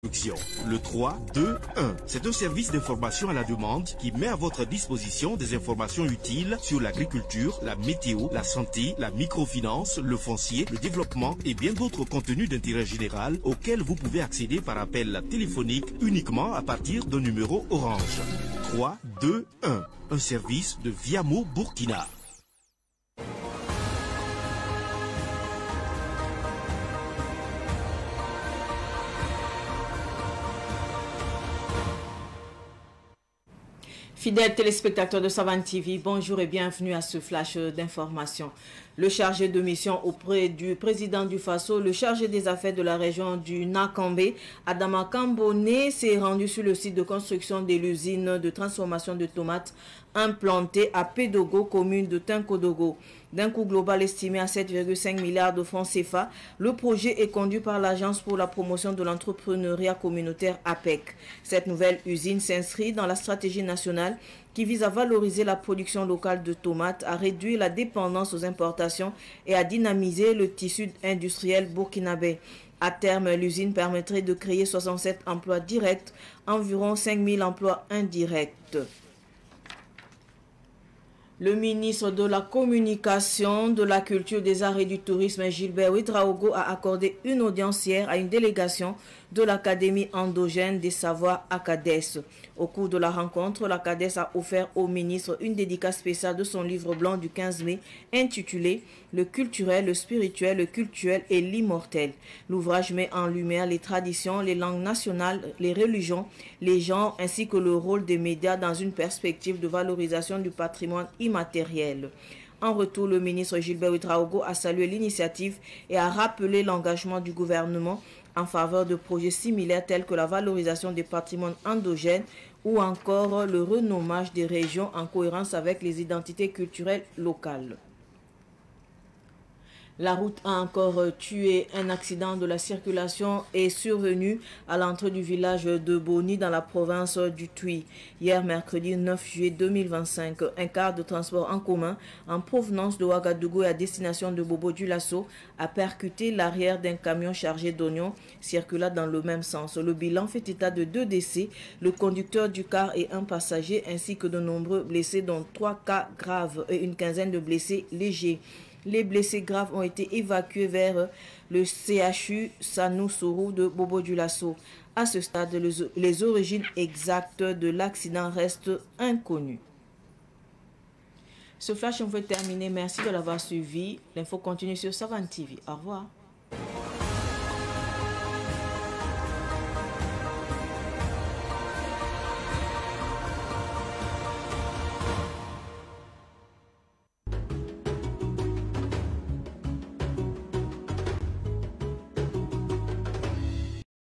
Le 3, 2, 1. C'est un service d'information à la demande qui met à votre disposition des informations utiles sur l'agriculture, la météo, la santé, la microfinance, le foncier, le développement et bien d'autres contenus d'intérêt général auxquels vous pouvez accéder par appel téléphonique uniquement à partir d'un numéro Orange. 3, 2, 1. Un service de Viamo Burkina. Fidèles téléspectateurs de Savane TV, bonjour et bienvenue à ce flash d'information. Le chargé de mission auprès du président du Faso, le chargé des affaires de la région du Nakambe, Adama Kambone, s'est rendu sur le site de construction de l'usine de transformation de tomates implantée à Pédogo, commune de Tinkodogo. D'un coût global estimé à 7,5 milliards de francs CFA, le projet est conduit par l'Agence pour la promotion de l'entrepreneuriat communautaire APEC. Cette nouvelle usine s'inscrit dans la stratégie nationale qui vise à valoriser la production locale de tomates, à réduire la dépendance aux importations et à dynamiser le tissu industriel burkinabé. À terme, l'usine permettrait de créer 67 emplois directs, environ 5 000 emplois indirects. Le ministre de la Communication, de la Culture, des Arts et du Tourisme, Gilbert Ouédraogo, a accordé une audience hier à une délégation de l'Académie endogène des savoirs ACADES. Au cours de la rencontre, l'ACADES a offert au ministre une dédicace spéciale de son livre blanc du 15 mai intitulé « Le culturel, le spirituel, le cultuel et l'immortel ». L'ouvrage met en lumière les traditions, les langues nationales, les religions, les genres ainsi que le rôle des médias dans une perspective de valorisation du patrimoine immatériel. En retour, le ministre Gilbert Ouédraogo a salué l'initiative et a rappelé l'engagement du gouvernement en faveur de projets similaires tels que la valorisation des patrimoines endogènes ou encore le renommage des régions en cohérence avec les identités culturelles locales. La route a encore tué. Un accident de la circulation est survenu à l'entrée du village de Boni dans la province du Tuy. Hier, mercredi 9 juillet 2025, un car de transport en commun en provenance de Ouagadougou et à destination de Bobo-Dioulasso a percuté l'arrière d'un camion chargé d'oignons circulant dans le même sens. Le bilan fait état de 2 décès, le conducteur du car et un passager ainsi que de nombreux blessés dont 3 cas graves et une quinzaine de blessés légers. Les blessés graves ont été évacués vers le CHU Sanoussourou de Bobo-Dioulasso. À ce stade, les origines exactes de l'accident restent inconnues. Ce flash, on veut terminer. Merci de l'avoir suivi. L'info continue sur Savane TV. Au revoir.